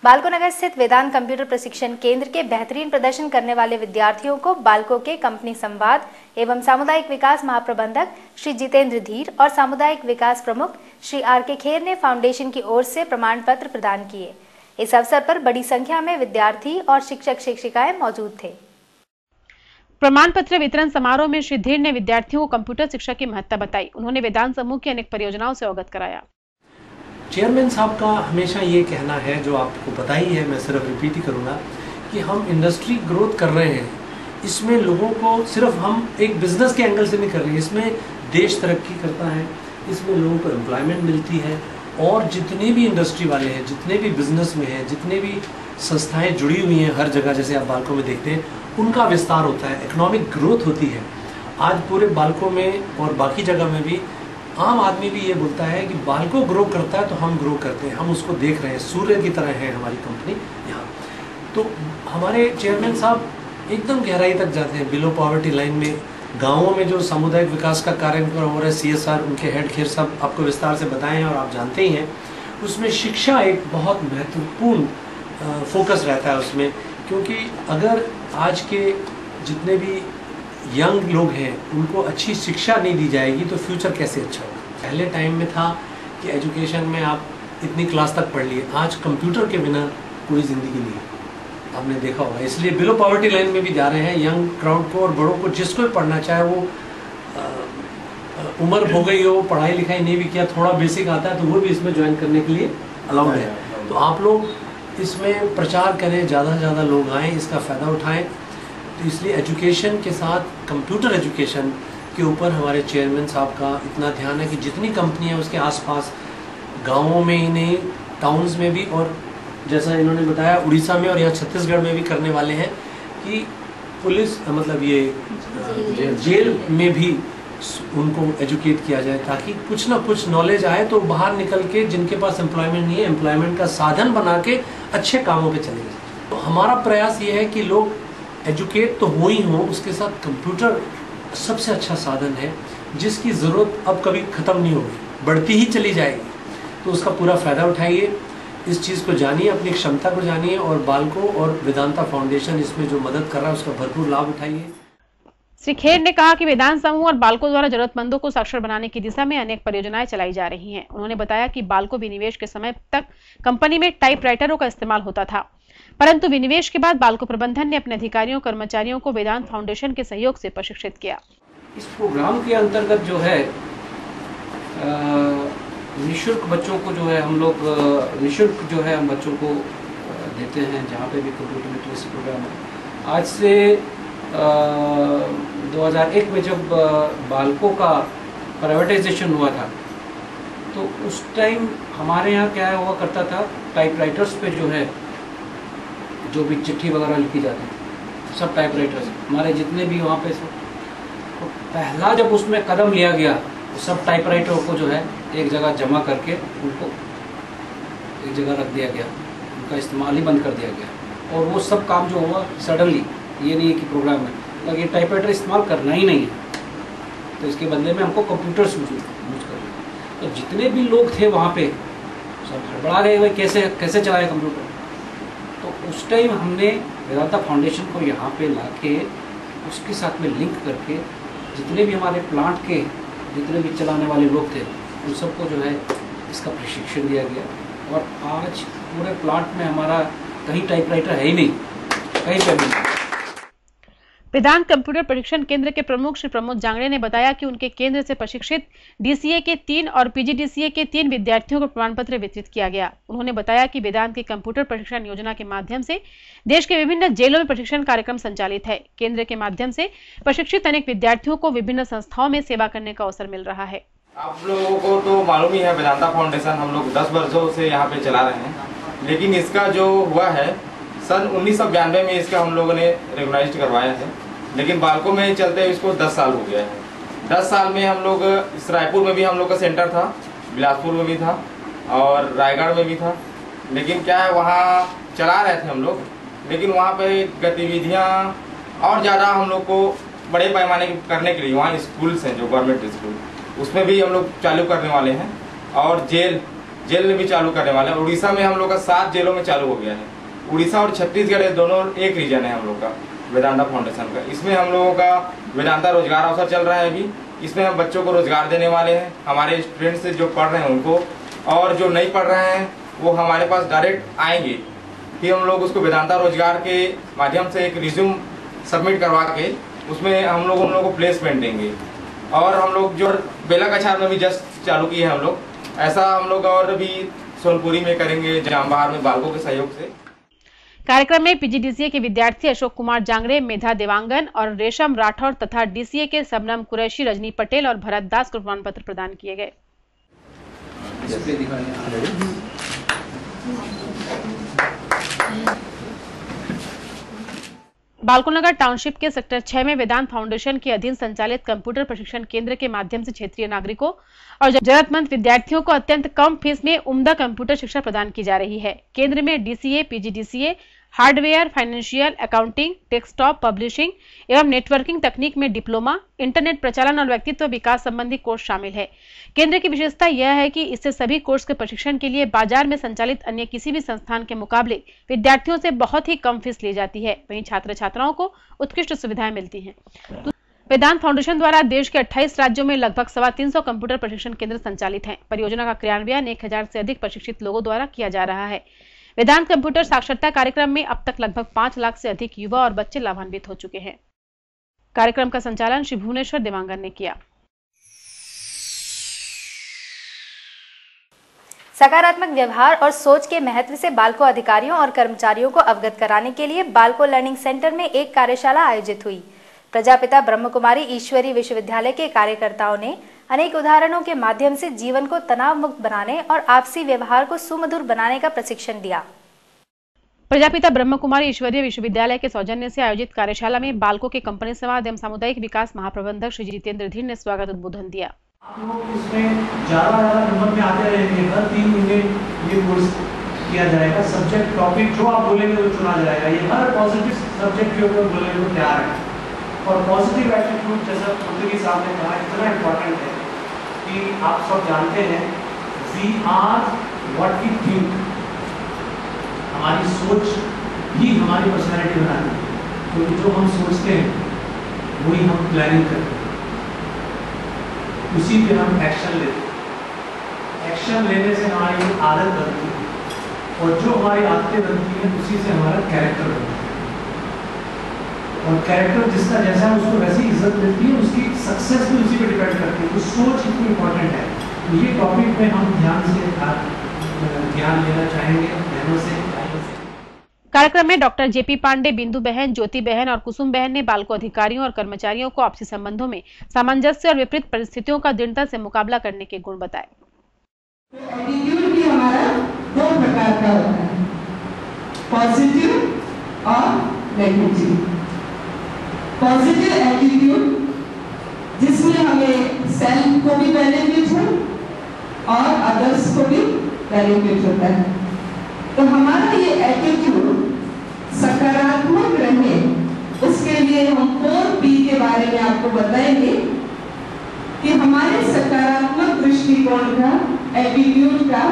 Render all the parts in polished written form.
बालको नगर स्थित वेदांत कंप्यूटर प्रशिक्षण केंद्र के बेहतरीन प्रदर्शन करने वाले विद्यार्थियों को बालको के कंपनी संवाद एवं सामुदायिक विकास महाप्रबंधक श्री जितेंद्र धीर और सामुदायिक विकास प्रमुख श्री आर.के. खेर ने फाउंडेशन की ओर से प्रमाण पत्र प्रदान किए। इस अवसर पर बड़ी संख्या में विद्यार्थी और शिक्षक शिक्षिकाएं मौजूद थे। प्रमाण पत्र वितरण समारोह में श्री धीर ने विद्यार्थियों को कंप्यूटर शिक्षा की महत्ता बताई। उन्होंने वेदांत समूह की अनेक परियोजनाओं से अवगत कराया। चेयरमैन साहब का हमेशा ये कहना है, जो आपको पता ही है, मैं सिर्फ रिपीट ही करूँगा कि हम इंडस्ट्री ग्रोथ कर रहे हैं। इसमें लोगों को सिर्फ हम एक बिजनेस के एंगल से नहीं कर रहे हैं, इसमें देश तरक्की करता है, इसमें लोगों को एम्प्लॉयमेंट मिलती है और जितने भी इंडस्ट्री वाले हैं, जितने भी बिजनेस में हैं, जितने भी संस्थाएं जुड़ी हुई हैं हर जगह, जैसे आप बालको में देखते हैं, उनका विस्तार होता है, इकोनॉमिक ग्रोथ होती है। आज पूरे बालको में और बाकी जगह में भी आम आदमी भी ये बोलता है कि बालको ग्रो करता है तो हम ग्रो करते हैं, हम उसको देख रहे हैं, सूर्य की तरह है हमारी कंपनी यहाँ। तो हमारे चेयरमैन साहब एकदम गहराई तक जाते हैं, बिलो पॉवर्टी लाइन में, गाँवों में जो सामुदायिक विकास का कार्यक्रम हो रहा है, CSR, उनके हेड खेर साहब आपको विस्तार से बताएं और आप जानते ही हैं, उसमें शिक्षा एक बहुत महत्वपूर्ण फोकस रहता है उसमें, क्योंकि अगर आज के जितने भी यंग लोग हैं उनको अच्छी शिक्षा नहीं दी जाएगी तो फ्यूचर कैसे अच्छा होगा। पहले टाइम में था कि एजुकेशन में आप इतनी क्लास तक पढ़ लिए, आज कंप्यूटर के बिना कोई ज़िंदगी नहीं है, आपने देखा होगा। इसलिए बिलो पॉवर्टी लाइन में भी जा रहे हैं यंग क्राउड को और बड़ों को, जिसको भी पढ़ना चाहे, वो उम्र हो गई हो, पढ़ाई लिखाई नहीं भी किया, थोड़ा बेसिक आता है तो वो भी इसमें ज्वाइन करने के लिए अलाउड है। तो आप लोग इसमें प्रचार करें, ज़्यादा से ज़्यादा लोग आएँ, इसका फ़ायदा उठाएँ। तो इसलिए एजुकेशन के साथ कंप्यूटर एजुकेशन के ऊपर हमारे चेयरमैन साहब का इतना ध्यान है कि जितनी कंपनी है उसके आसपास गांवों में ही नहीं, टाउन्स में भी, और जैसा इन्होंने बताया उड़ीसा में और यहाँ छत्तीसगढ़ में भी करने वाले हैं कि पुलिस मतलब ये जेल में भी उनको एजुकेट किया जाए, ताकि कुछ ना कुछ नॉलेज आए तो बाहर निकल के जिनके पास एम्प्लॉयमेंट नहीं है, एम्प्लॉयमेंट का साधन बना के अच्छे कामों पे चले जाए। तो हमारा प्रयास ये है कि लोग एजुकेट तो हो ही हो, उसके साथ कंप्यूटर सबसे अच्छा साधन है जिसकी ज़रूरत अब कभी ख़त्म नहीं होगी, बढ़ती ही चली जाएगी। तो उसका पूरा फ़ायदा उठाइए, इस चीज़ को जानिए, अपनी क्षमता को जानिए, और बालको और वेदांता फाउंडेशन इसमें जो मदद कर रहा है उसका भरपूर लाभ उठाइए। श्री खेर ने कहा कि वेदांत समूह और बालको द्वारा जरूरतमंदों को साक्षर बनाने की दिशा में अनेक परियोजनाएं चलाई जा रही हैं। उन्होंने बताया कि बालको विनिवेश के समय तक कंपनी में टाइपराइटरों का इस्तेमाल होता था, परंतु विनिवेश के बाद बालको प्रबंधन ने अपने अधिकारियों कर्मचारियों को वेदांत फाउंडेशन के सहयोग से प्रशिक्षित किया। इस प्रोग्राम के अंतर्गत जो है निःशुल्क बच्चों को जो है हम लोग निःशुल्क जो है हम बच्चों को देते हैं, जहाँ पे भी कंप्यूटर लिटरेसी प्रोग्राम है। आज से 2001 में जब बालको का प्राइवेटाइजेशन हुआ था तो उस टाइम हमारे यहाँ क्या हुआ करता था, टाइपराइटर्स पे जो है जो भी चिट्ठी वगैरह लिखी जाती थी सब टाइपराइटर्स, हमारे जितने भी वहाँ पे सब, तो पहला जब उसमें कदम लिया गया तो सब टाइपराइटर को जो है एक जगह जमा करके उनको एक जगह रख दिया गया, उनका इस्तेमाल ही बंद कर दिया गया। और वो सब काम जो हुआ सडनली, ये नहीं है कि प्रोग्राम में लगे ये टाइपराइटर इस्तेमाल करना ही नहीं है, तो इसके बदले में हमको कंप्यूटर यूज करना। तो जितने भी लोग थे वहाँ पे सब हड़बड़ा गए, भाई कैसे चलाए कंप्यूटर। तो उस टाइम हमने वेदांता फाउंडेशन को यहाँ पे लाके उसके साथ में लिंक करके जितने भी हमारे प्लांट के जितने भी चलाने वाले लोग थे उन सबको जो है इसका प्रशिक्षण दिया गया। और आज पूरे प्लांट में हमारा कहीं टाइपराइटर है ही नहीं, कहीं पे भी। वेदांत कंप्यूटर प्रशिक्षण केंद्र के प्रमुख श्री प्रमोद जांगड़े ने बताया कि उनके केंद्र से प्रशिक्षित DCA के 3 और PGDCA के 3 विद्यार्थियों को प्रमाण पत्र वितरित किया गया। उन्होंने बताया कि वेदांत की कंप्यूटर प्रशिक्षण योजना के माध्यम से देश के विभिन्न जेलों में प्रशिक्षण कार्यक्रम संचालित है। केंद्र के माध्यम से प्रशिक्षित अनेक विद्यार्थियों को विभिन्न संस्थाओं में सेवा करने का अवसर मिल रहा है। आप लोगों को तो मालूम ही है, वेदांता फाउंडेशन हम लोग 10 वर्षों से यहाँ पे चला रहे हैं, लेकिन इसका जो हुआ है सन 1992 में इसका हम लोगों ने रेगुलाइज करवाया है, लेकिन बालको में चलते इसको 10 साल हो गया है। 10 साल में हम लोग इस रायपुर में भी हम लोग का सेंटर था, बिलासपुर में भी था और रायगढ़ में भी था, लेकिन क्या है वहाँ चला रहे थे हम लोग, लेकिन वहाँ पे गतिविधियाँ और ज़्यादा हम लोग को बड़े पैमाने करने के लिए वहाँ स्कूल्स हैं जो गवर्नमेंट स्कूल, उसमें भी हम लोग चालू करने वाले हैं। और जेल जेल में भी चालू करने वाले हैं। उड़ीसा में हम लोग का 7 जेलों में चालू हो गया है। उड़ीसा और छत्तीसगढ़ दोनों एक रीजन है हम लोग का वेदांता फाउंडेशन का। इसमें हम लोगों का वेदांता रोजगार अवसर चल रहा है अभी। इसमें हम बच्चों को रोजगार देने वाले हैं, हमारे स्टूडेंट्स जो पढ़ रहे हैं उनको, और जो नहीं पढ़ रहे हैं वो हमारे पास डायरेक्ट आएंगे कि हम लोग उसको वेदांता रोजगार के माध्यम से एक रिज्यूम सबमिट करवा के उसमें हम लोग उन लोगों को प्लेसमेंट देंगे। और हम लोग जो बेला कछार में भी जस्ट चालू किए हैं हम लोग, ऐसा हम लोग और भी सोनपुरी में करेंगे, जामबहार में बालकों के सहयोग से। कार्यक्रम में पीजीडीसीए के विद्यार्थी अशोक कुमार जांगड़े, मेधा देवांगन और रेशम राठौर तथा डीसीए के सबनम कुरैशी, रजनी पटेल और भरत दास को प्रमाण पत्र प्रदान किए गए। बालकोनगर टाउनशिप के सेक्टर 6 में वेदांत फाउंडेशन के अधीन संचालित कंप्यूटर प्रशिक्षण केंद्र के माध्यम से क्षेत्रीय नागरिकों और जरूरतमंद विद्यार्थियों को अत्यंत कम फीस में उम्दा कंप्यूटर शिक्षा प्रदान की जा रही है। केंद्र में DCA, PGDCA, hardware, financial, accounting, desktop publishing एवं नेटवर्किंग तकनीक में डिप्लोमा, इंटरनेट प्रचालन और व्यक्तित्व विकास संबंधी कोर्स शामिल है। केंद्र की विशेषता यह है कि इससे सभी कोर्स के प्रशिक्षण के लिए बाजार में संचालित अन्य किसी भी संस्थान के मुकाबले विद्यार्थियों से बहुत ही कम फीस ली जाती है। वहीं छात्र छात्राओं को उत्कृष्ट सुविधाएं मिलती हैं। वेदांत फाउंडेशन द्वारा देश के 28 राज्यों में लगभग 325 कंप्यूटर प्रशिक्षण केंद्र संचालित हैं। परियोजना का क्रियान्वयन 1000 से अधिक प्रशिक्षित लोगों द्वारा किया जा रहा है। वेदांत कंप्यूटर साक्षरता कार्यक्रम में अब तक लगभग 5 लाख से अधिक युवा और बच्चे लाभान्वित हो चुके हैं। कार्यक्रम का संचालन श्री भुवनेश्वर देवांगन ने किया। सकारात्मक व्यवहार और सोच के महत्व से बालको अधिकारियों और कर्मचारियों को अवगत कराने के लिए बालको लर्निंग सेंटर में एक कार्यशाला आयोजित हुई। प्रजापिता ब्रह्म कुमारी ईश्वरी विश्वविद्यालय के कार्यकर्ताओं ने अनेक उदाहरणों के माध्यम से जीवन को तनाव मुक्त बनाने और आपसी व्यवहार को सुमधुर बनाने का प्रशिक्षण दिया। प्रजापिता ब्रह्म कुमारी ईश्वरीय विश्वविद्यालय के सौजन्य से आयोजित कार्यशाला में बालकों के कंपनी संवाद एवं सामुदायिक विकास महाप्रबंधक श्री जितेंद्र धीर ने स्वागत उद्बोधन दिया। इसमें ज्यादा नंबर में आते रहेंगे। हर 3 महीने ये कोर्स किया जाएगा। सब्जेक्ट टॉपिक जो आप बोलेंगे वो चुना जाएगा। ये हर पॉजिटिव सब्जेक्ट के ऊपर बोलने को तैयार है। और पॉजिटिव एटीट्यूड, जैसा मुंतगी साहब ने कहा, इतना इम्पोर्टेंट है कि आप सब जानते हैं we are what we think. हमारी सोच ही हमारी पर्सनैलिटी बनाती है, क्योंकि जो हम सोचते हैं वही हम प्लानिंग करते हैं, उसी पे हम एक्शन लेते हैं। एक्शन लेने से हमारी आदत बनती है और जो हमारी आदतें बनती हैं उसी से हमारा कैरेक्टर बनता है। और कैरेक्टर जिसका जैसा है उसको वैसी इज्जत मिलती है, उसकी सक्सेस भी उसी पे डिपेंड करती है। तो सोच इतनी इम्पोर्टेंट है। तो ये टॉपिक में हम ध्यान लेना चाहेंगे बहनों से। कार्यक्रम में डॉक्टर जेपी पांडे, बिंदु बहन, ज्योति बहन और कुसुम बहन ने बालको अधिकारियों और कर्मचारियों को आपसी संबंधों में सामंजस्य और विपरीत परिस्थितियों का दृढ़ता से मुकाबला करने के गुण बताए। एटीट्यूड भी हमारा 2 प्रकार का होता है, पॉजिटिव और नेगेटिव। पॉजिटिव एटीट्यूड जिसमें हमें सेल्फ को भी बेनिफिट हो और अदर्स को भी बेनिफिट होता है। तो हमारा ये एटीट्यूड सकारात्मक रहे, उसके लिए हम 4P के बारे में आपको बताएंगे कि हमारे सकारात्मक दृष्टिकोण का, एटीट्यूड का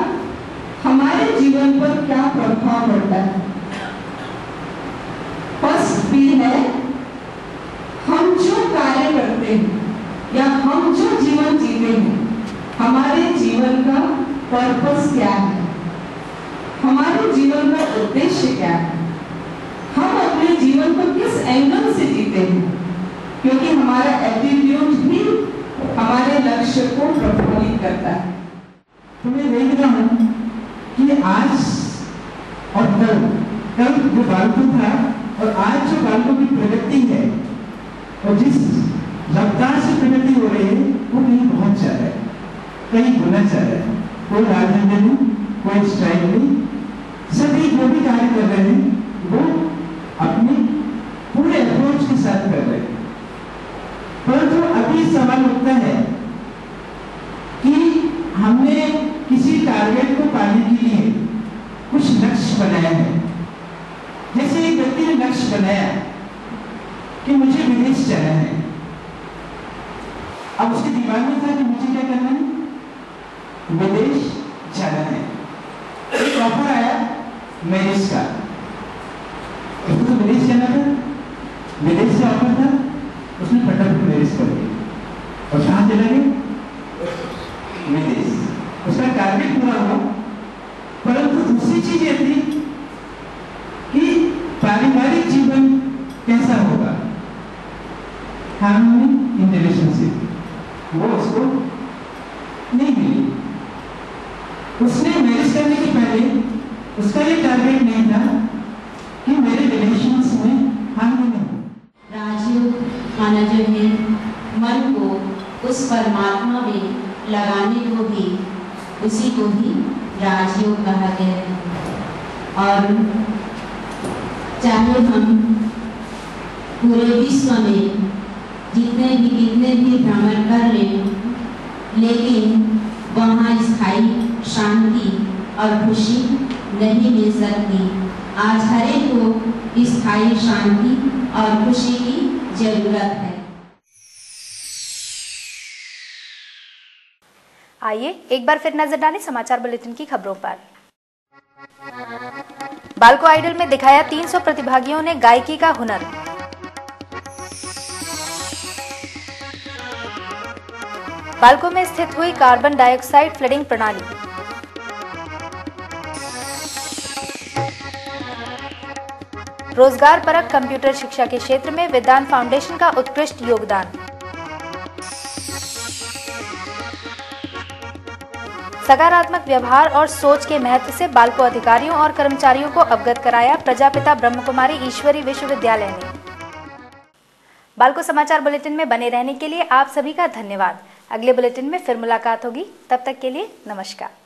हमारे जीवन पर क्या प्रभाव पड़ता है। फर्स्ट P है, हम जो कार्य करते हैं या हम जो जीवन जीते हैं, हमारे जीवन का पर्पस क्या है, हमारे जीवन का उद्देश्य क्या है, हम अपने जीवन को किस एंगल से जीते हैं, क्योंकि हमारा एटीट्यूड ही हमारे लक्ष्य को प्रभावित करता है। तो मैं देख रहा हूँ कि आज और कल जो बालकों था और आज जो बालकों की प्रगति है और जिस रफ्तार से प्रगति हो रही है वो कहीं बहुत ज्यादा है, कहीं गुना ज्यादा है। कोई राजनीति नहीं, कोई स्ट्राइक नहीं, सभी जो भी कार्य कर रहे हैं वो अपने पूरे अप्रोच के साथ कर रहे हैं। परंतु अभी सवाल उठता है कि हमने किसी टारगेट को पाने के लिए कुछ लक्ष्य बनाया है। जैसे एक व्यक्ति ने लक्ष्य बनाया कि मुझे विदेश जाना है, अब उसके दिमाग में था कि मुझे क्या करना है, विदेश जाना है। मैरिज का, उसको तो मैरिज करना था, विदेश से ऑफर था, उसने फटाफट मैरिज कर दी और कहाँ चला गया? विदेश। उसका टारगेट पूरा हुआ, परंतु दूसरी चीज ये थी कि पारिवारिक जीवन कैसा होगा, हार्मनी इन रिलेशनशिप, वो उसको नहीं मिली। उसने मैरिज करने के पहले उसका ये टारगेट नहीं था कि मेरे रिलेशंस में हार्मनी हो। राजयोग माना जो है मन को उस परमात्मा में लगाने को भी, उसी को ही राजयोग कहा गया है। और चाहे हम पूरे विश्व में कितने भी भ्रमण कर लें, लेकिन वहाँ स्थायी शांति और खुशी नहीं मिल सकती। आज हर एक को स्थायी शांति और खुशी की जरूरत है। आइए एक बार फिर नजर डालें समाचार बुलेटिन की खबरों पर। बालको आइडल में दिखाया 300 प्रतिभागियों ने गायकी का हुनर। बालको में स्थित हुई कार्बन डाइऑक्साइड फ्लडिंग प्रणाली। रोजगार परक कंप्यूटर शिक्षा के क्षेत्र में वेदांत फाउंडेशन का उत्कृष्ट योगदान। सकारात्मक व्यवहार और सोच के महत्व से बालको अधिकारियों और कर्मचारियों को अवगत कराया प्रजापिता ब्रह्मकुमारी ईश्वरी विश्वविद्यालय ने। बालको समाचार बुलेटिन में बने रहने के लिए आप सभी का धन्यवाद। अगले बुलेटिन में फिर मुलाकात होगी, तब तक के लिए नमस्कार।